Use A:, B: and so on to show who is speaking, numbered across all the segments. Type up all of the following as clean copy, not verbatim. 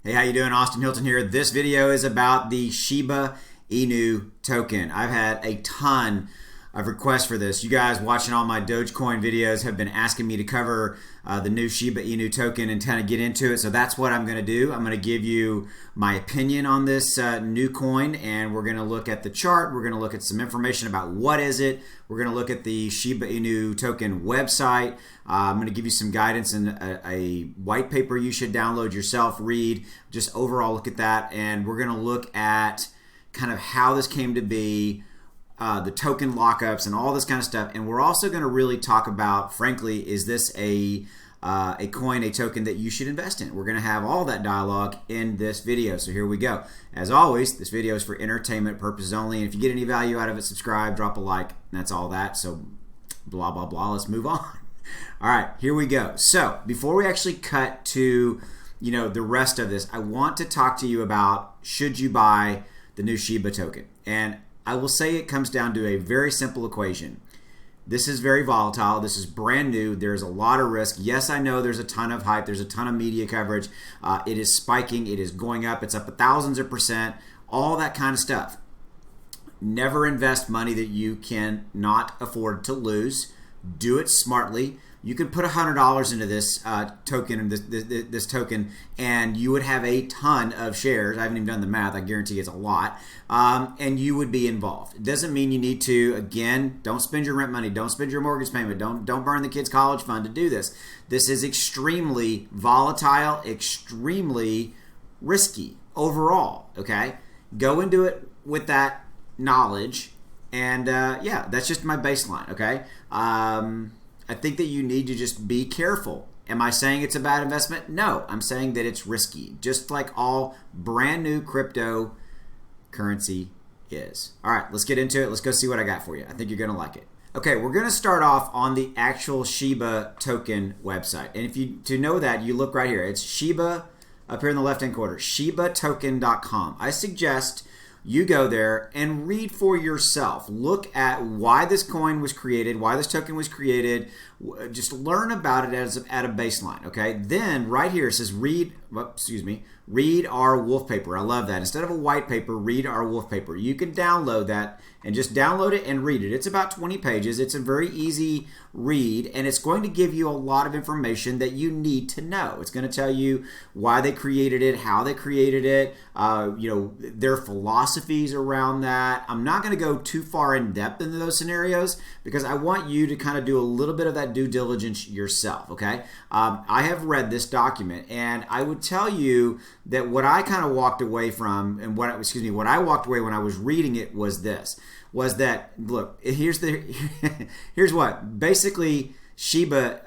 A: Hey, how you doing? Austin Hilton here. This video is about the Shiba Inu token. I've had a ton of requests for this. You guys watching all my Dogecoin videos have been asking me to cover the new Shiba Inu token and kind of get into it. So that's what I'm going to do. I'm going to give you my opinion on this new coin, and we're going to look at the chart. We're going to look at some information about what is it. We're going to look at the Shiba Inu token website. I'm going to give you some guidance and a white paper you should download yourself, read, just overall look at that. And we're going to look at kind of how this came to be, the token lockups and all this kind of stuff. And we're also going to really talk about, frankly, is this a coin, a token that you should invest in? We're going to have all that dialogue in this video. So here we go. As always, this video is for entertainment purposes only. And if you get any value out of it, subscribe, drop a like, and that's all that. So blah, blah, blah. Let's move on. All right, here we go. So before we actually cut to, the rest of this, I want to talk to you about, should you buy the new Shiba token? And I will say it comes down to a very simple equation. This is very volatile. This is brand new. There's a lot of risk. Yes, I know there's a ton of hype. There's a ton of media coverage. It is spiking. It is going up. It's up thousands of percent. All that kind of stuff. Never invest money that you can not afford to lose. Do it smartly. You can put $100 into this token, this token, and you would have a ton of shares. I haven't even done the math. I guarantee it's a lot. And you would be involved. It doesn't mean you need to, again, don't spend your rent money. Don't spend your mortgage payment. Don't burn the kids' college fund to do this. This is extremely volatile, extremely risky overall, okay? Go into it with that knowledge. And yeah, that's just my baseline, okay? I think that you need to just be careful. Am I saying it's a bad investment? No, I'm saying that it's risky, just like all brand new cryptocurrency is. All right, let's get into it. Let's go see what I got for you. I think you're going to like it. Okay, we're going to start off on the actual Shiba token website. And if you to know that, you look right here. It's Shiba, up here in the left-hand corner, shibatoken.com. I suggest you go there and read for yourself. Look at why this coin was created, why this token was created. Just learn about it at a baseline, okay? Then right here it says read our wolf paper. I love that. Instead of a white paper, read our wolf paper. You can download that and just download it and read it. It's about 20 pages. It's a very easy read, and it's going to give you a lot of information that you need to know. It's going to tell you why they created it, how they created it, their philosophies around that. I'm not going to go too far in depth into those scenarios because I want you to kind of do a little bit of that due diligence yourself, okay? I have read this document, and I would tell you that what I kind of walked away from, and what I walked away when I was reading it was this. Was that, look, here's what. Basically, Shiba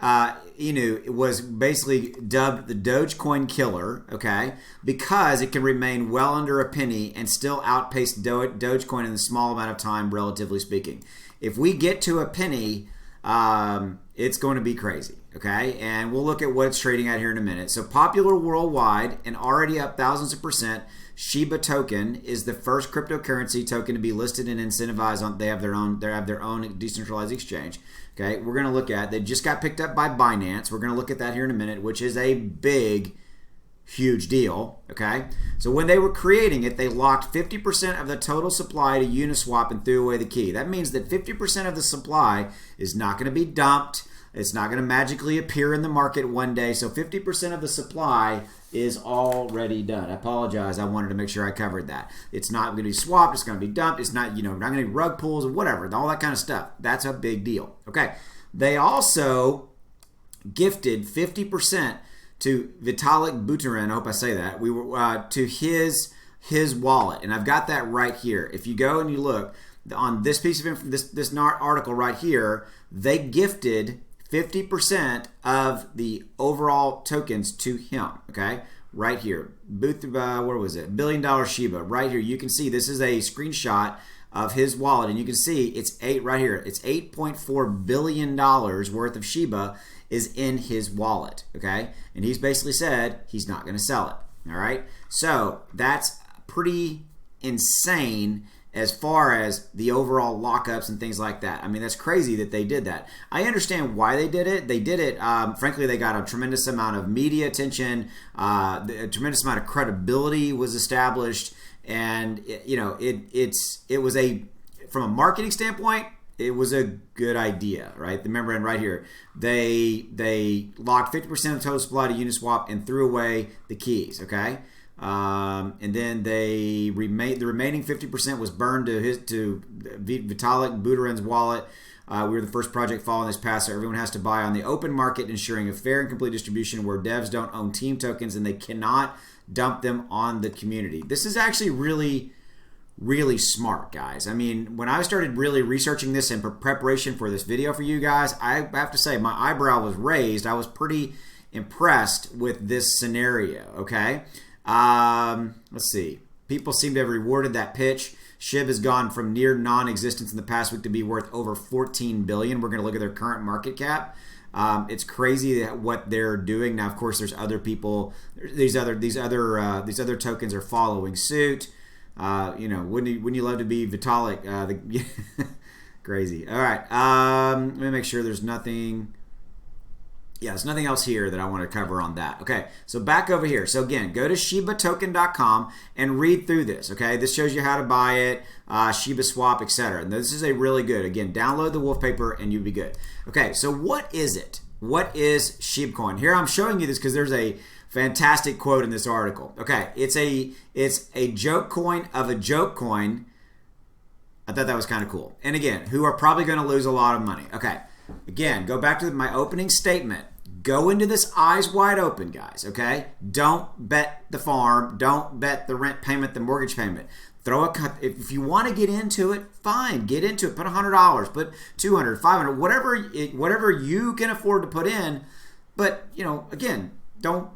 A: Inu was basically dubbed the Dogecoin killer, okay, because it can remain well under a penny and still outpace Dogecoin in a small amount of time, relatively speaking. If we get to a penny, it's going to be crazy, okay? And we'll look at what it's trading at here in a minute. So popular worldwide and already up thousands of percent, Shiba token is the first cryptocurrency token to be listed and incentivized on. They have their own decentralized exchange. Okay, we're going to look at. They just got picked up by Binance. We're going to look at that here in a minute, which is a big, huge deal. Okay, so when they were creating it, they locked 50% of the total supply to Uniswap and threw away the key. That means that 50% of the supply is not going to be dumped. It's not going to magically appear in the market one day. So 50% of the supply is already done. I apologize. I wanted to make sure I covered that. It's not going to be swapped. It's going to be dumped. It's not, not going to be rug pulls or whatever. All that kind of stuff. That's a big deal. Okay. They also gifted 50% to Vitalik Buterin. I hope I say that. We were to his wallet, and I've got that right here. If you go and you look on this piece of this article right here, they gifted 50% of the overall tokens to him, okay? Right here. Where was it? $1 billion Shiba. Right here. You can see this is a screenshot of his wallet, and you can see it's right here. It's $8.4 billion worth of Shiba is in his wallet, okay? And he's basically said he's not going to sell it, all right? So that's pretty insane as far as the overall lockups and things like that. I mean, that's crazy that they did that. I understand why they did it. They did it, frankly, they got a tremendous amount of media attention, a tremendous amount of credibility was established, and it was from a marketing standpoint, it was a good idea, right? Remember, and right here, they locked 50% of the total supply to Uniswap and threw away the keys, okay? And then the remaining 50% was burned to Vitalik Buterin's wallet. We were the first project following this path, so everyone has to buy on the open market, ensuring a fair and complete distribution where devs don't own team tokens and they cannot dump them on the community. This is actually really, really smart, guys. I mean, when I started really researching this in preparation for this video for you guys, I have to say my eyebrow was raised. I was pretty impressed with this scenario, okay? Let's see. People seem to have rewarded that pitch. SHIB has gone from near non-existence in the past week to be worth over 14 billion. We're going to look at their current market cap. It's crazy what they're doing now. Of course, there's other people. These other tokens are following suit. Wouldn't you love to be Vitalik? Crazy. All right. Let me make sure there's nothing. Yeah, there's nothing else here that I want to cover on that. Okay, so back over here. So again, go to shibatoken.com and read through this. Okay, this shows you how to buy it, Shiba Swap, etc. And this is a really good. Again, download the wolf paper and you'll be good. Okay, so what is it? What is SHIB Here I'm showing you this because there's a fantastic quote in this article. Okay, it's a joke coin of a joke coin. I thought that was kind of cool. And again, who are probably going to lose a lot of money. Okay. Again, go back to my opening statement. Go into this eyes wide open, guys, okay? Don't bet the farm. Don't bet the rent payment, the mortgage payment. If you want to get into it, fine. Get into it. Put $100, put $200, $500, whatever you can afford to put in. But, again, don't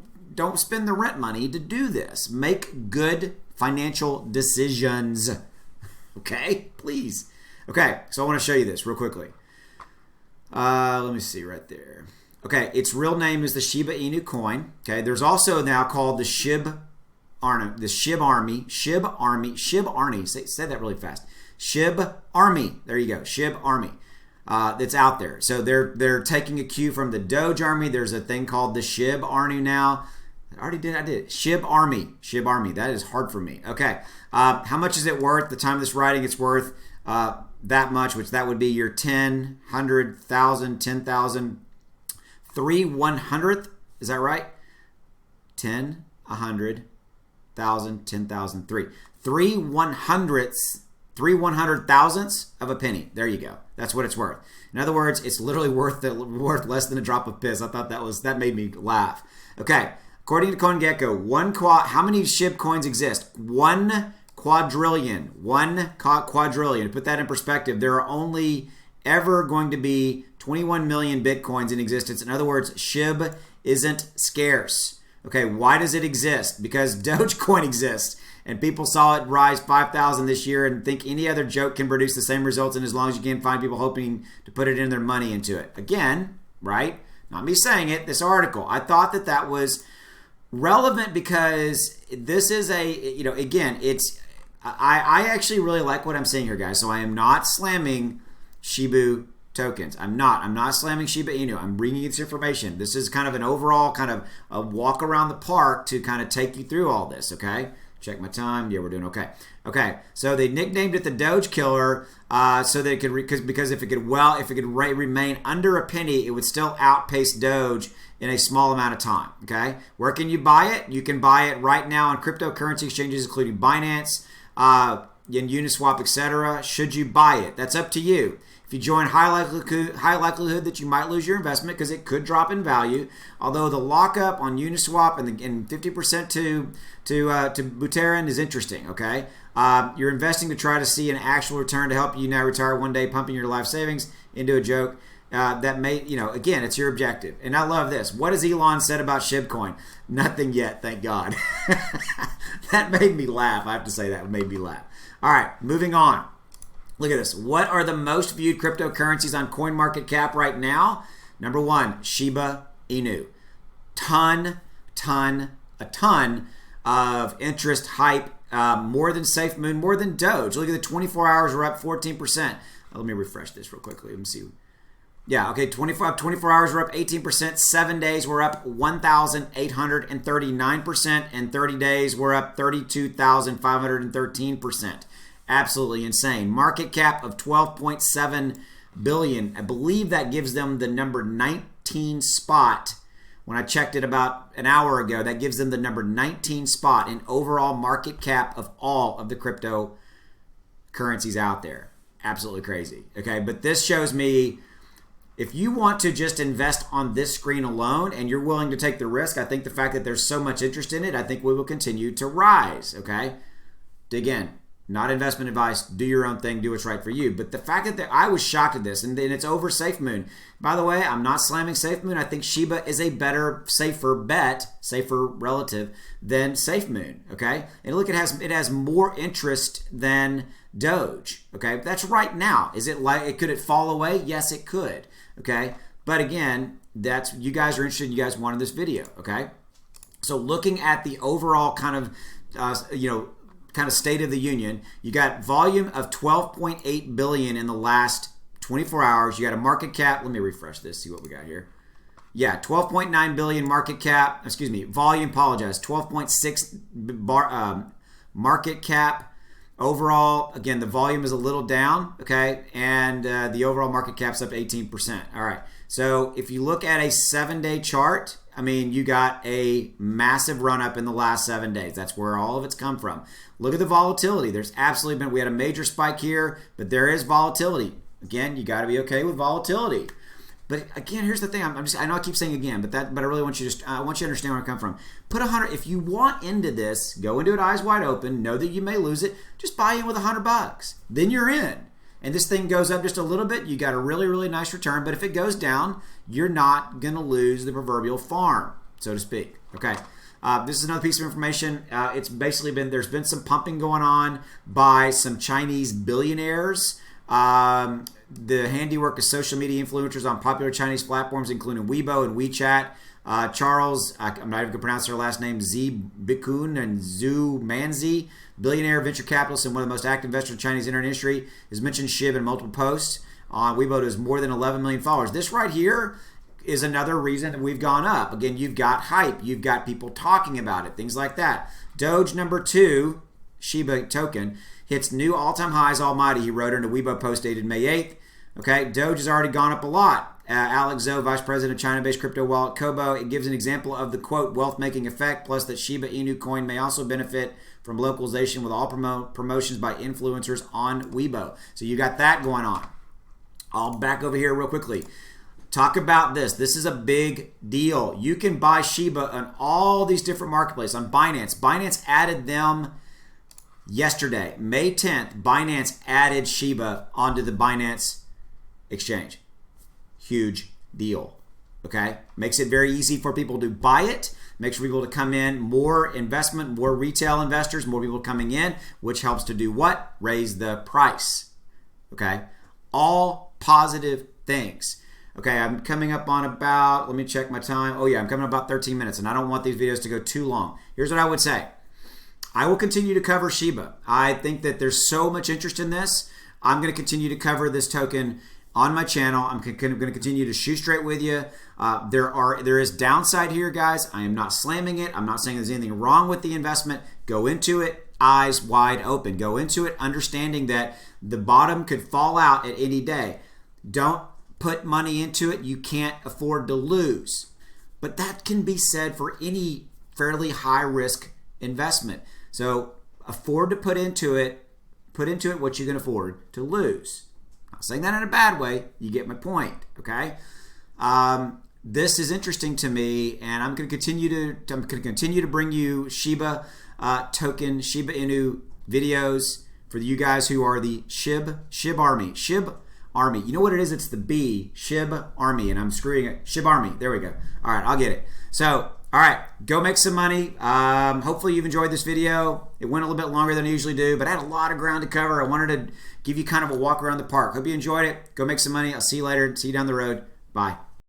A: spend the rent money to do this. Make good financial decisions, okay? Please. Okay, so I want to show you this real quickly. Let me see right there. Okay, its real name is the Shiba Inu coin. Okay, there's also now called the SHIB Army. Say that really fast. SHIB Army. There you go. SHIB Army. That's out there. So they're taking a cue from the Doge Army. There's a thing called the SHIB Army now. I did it. SHIB Army. SHIB Army. That is hard for me. Okay. How much is it worth? The time of this writing, it's worth that much, which that would be your 10, 100,000, 10,000, 3/100th. Is that right? 10, 100,000, 10,000, 3/100,000ths of a penny. There you go. That's what it's worth. In other words, it's literally worth less than a drop of piss. I thought that made me laugh. Okay. According to CoinGecko, how many SHIB coins exist? 1 quadrillion. 1 quadrillion. To put that in perspective, there are only ever going to be 21 million Bitcoins in existence. In other words, SHIB isn't scarce. Okay, why does it exist? Because Dogecoin exists, and people saw it rise 5,000 this year and think any other joke can produce the same results, and as long as you can find people hoping to put it in their money into it. Again, right? Not me saying it, this article. I thought that was relevant because this is again, I actually really like what I'm saying here, guys. So I am not slamming Shiba tokens. I'm not slamming Shiba Inu. I'm bringing you this information. This is kind of an overall kind of a walk around the park to kind of take you through all this, okay? Check my time. Yeah, we're doing okay. Okay, so they nicknamed it the Doge Killer so that it could because if it could remain under a penny, it would still outpace Doge in a small amount of time. Okay, where can you buy it? You can buy it right now on cryptocurrency exchanges, including Binance, Uniswap, etc. Should you buy it? That's up to you. If you join, high likelihood that you might lose your investment because it could drop in value. Although the lockup on Uniswap and 50% to Buterin is interesting. Okay, you're investing to try to see an actual return to help you now retire one day, pumping your life savings into a joke. That may, again, it's your objective. And I love this. What has Elon said about SHIBcoin? Nothing yet, thank God. That made me laugh. I have to say that made me laugh. All right, moving on. Look at this. What are the most viewed cryptocurrencies on CoinMarketCap right now? Number 1, Shiba Inu. A ton of interest hype, more than SafeMoon, more than Doge. Look at the 24 hours, we're up 14%. Let me refresh this real quickly. Let me see. Yeah, okay, 24 hours, we're up 18%. 7 days, we're up 1,839%. And 30 days, we're up 32,513%. Absolutely insane. Market cap of 12.7 billion. I believe that gives them the number 19 spot. When I checked it about an hour ago, that gives them the number 19 spot in overall market cap of all of the cryptocurrencies out there. Absolutely crazy. Okay, but this shows me if you want to just invest on this screen alone and you're willing to take the risk, I think the fact that there's so much interest in it, I think we will continue to rise. Okay, again, not investment advice. Do your own thing. Do what's right for you. But the fact that I was shocked at this, and then it's over SafeMoon. By the way, I'm not slamming SafeMoon. I think Shiba is a better, safer bet, safer relative than SafeMoon. Okay, and look, it has more interest than Doge. Okay, that's right now. Is it like could it fall away? Yes, it could. Okay, but again, that's you guys are interested. You guys wanted this video. Okay, so looking at the overall kind of kind of state of the union, you got volume of 12.8 billion in the last 24 hours. You got a market cap. Let me refresh this, see what we got here. Yeah, 12.9 billion market cap. Excuse me, volume. Apologize. 12.6 market cap. Overall, again, the volume is a little down. Okay, and the overall market cap's up 18%. All right. So if you look at a 7-day chart, I mean, you got a massive run up in the last 7 days. That's where all of it's come from. Look at the volatility. There's absolutely been, we had a major spike here, but there is volatility. Again, you got to be okay with volatility. But again, here's the thing. I know I keep saying again, but I really want you to understand where I come from. Put 100. If you want into this, go into it eyes wide open. Know that you may lose it. Just buy in with $100. Then you're in. And this thing goes up just a little bit, you got a really, really nice return. But if it goes down, you're not going to lose the proverbial farm, so to speak. Okay. This is another piece of information. It's basically there's been some pumping going on by some Chinese billionaires. The handiwork of social media influencers on popular Chinese platforms, including Weibo and WeChat. Charles, I'm not even going to pronounce their last name, Zi Bikun and Zhu Manzi, billionaire venture capitalist and one of the most active investors in Chinese internet industry, has mentioned SHIB in multiple posts. On Weibo, has more than 11 million followers. This right here is another reason that we've gone up. Again, you've got hype. You've got people talking about it, things like that. Doge number 2, Shiba token, hits new all-time highs almighty, he wrote in a Weibo post dated May 8th. Okay, Doge has already gone up a lot. Alex Zhou, vice president of China-based crypto wallet Kobo, it gives an example of the, quote, wealth-making effect, plus that Shiba Inu coin may also benefit from localization with all promotions by influencers on Weibo. So you got that going on. I'll back over here real quickly. Talk about this. This is a big deal. You can buy Shiba on all these different marketplaces. On Binance. Binance added them yesterday. May 10th, Binance added Shiba onto the Binance exchange. Huge deal. Okay? Makes it very easy for people to buy it. Makes for people to come in. More investment, more retail investors, more people coming in, which helps to do what? Raise the price. Okay? All positive things. Okay, I'm coming up on about, let me check my time. Oh yeah, I'm coming up about 13 minutes, and I don't want these videos to go too long. Here's what I would say. I will continue to cover Shiba. I think that there's so much interest in this. I'm going to continue to cover this token on my channel. I'm going to continue to shoot straight with you. There is downside here, guys. I am not slamming it. I'm not saying there's anything wrong with the investment. Go into it eyes wide open. Go into it understanding that the bottom could fall out at any day. Don't put money into it you can't afford to lose. But that can be said for any fairly high risk investment. So afford to put into it what you can afford to lose. I'm not saying that in a bad way. You get my point, okay? This is interesting to me, and I'm going to continue to bring you Shiba token, Shiba Inu videos for you guys who are the SHIB Army. SHIB Army. You know what it is? It's the B, SHIB Army, and I'm screwing it. SHIB Army. There we go. All right, I'll get it. So, all right, go make some money. Hopefully you've enjoyed this video. It went a little bit longer than I usually do, but I had a lot of ground to cover. I wanted to give you kind of a walk around the park. Hope you enjoyed it. Go make some money. I'll see you later. See you down the road. Bye.